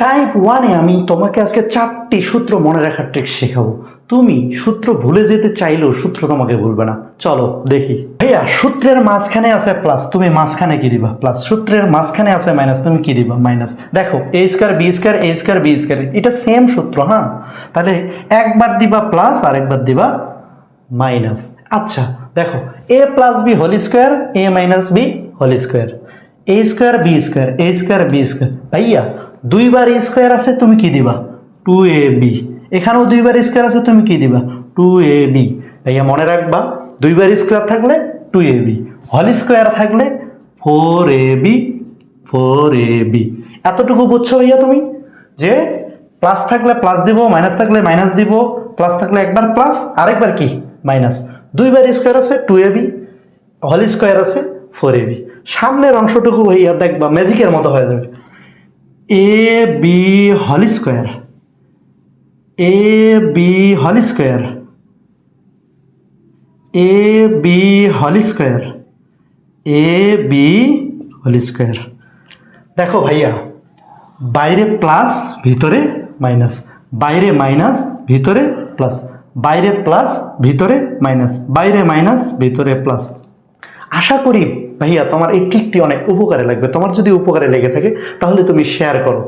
Type ওয়ানে আমি তোমাকে আজকে 4টি সূত্র মনে রাখার ট্রিক শেখাবো। তুমি সূত্র ভুলে যেতে চাইলেও সূত্র তোমাকে ভুলবে না। চলো দেখি। ভাইয়া সূত্রের মাঝখানে আছে প্লাস, তুমি মাঝখানে কি দিবা? প্লাস। সূত্রের মাঝখানে আছে মাইনাস, তুমি কি দিবা? মাইনাস। দেখো এ স্কয়ার বি স্কয়ার এ স্কয়ার বি স্কয়ার, এটা সেম সূত্র। হ্যাঁ, তাহলে একবার দিবা প্লাস আর একবার দিবা মাইনাস। আচ্ছা দেখো, এ প্লাস বি হোল স্কোয়ার এ মাইনাস বি হোল স্কোয়ার, এ স্কোয়ার বি স্কোয়ার এ স্কোয়ার বি স্কোয়ার। ভাইয়া দুইবার স্কোয়ার আছে, তুমি কি দিবা? 2ab। এখানেও দুইবার স্কোয়ার আছে, তুমি কি দিবা? 2ab। ভাইয়া মনে রাখবা, দুইবার স্কোয়ার থাকলে 2ab, হোল স্কোয়ার থাকলে 4ab। 4ab এতটুকু বুঝছো ভাইয়া তুমি? যে প্লাস থাকলে প্লাস দিব, মাইনাস থাকলে মাইনাস দিব, প্লাস থাকলে একবার প্লাস আরেকবার কি মাইনাস। দুইবার স্কোয়ার আছে 2ab, হোল স্কোয়ার আছে 4ab। সামনের অংশটুকু ভাইয়া দেখবা ম্যাজিকের মতো হয়ে যাবে। A B whole square, A B whole square, A B whole square, A B whole square. দেখো ভাইয়া, বাইরে প্লাস ভিতরে মাইনাস, বাইরে মাইনাস ভিতরে প্লাস, বাইরে প্লাস ভিতরে মাইনাস, বাইরে মাইনাস ভিতরে প্লাস। আশা করি ভাইয়া তোমার এই ট্রিকটি অনেক উপকারে লাগবে। তোমার যদি উপকারে লেগে থাকে তাহলে তুমি শেয়ার করো।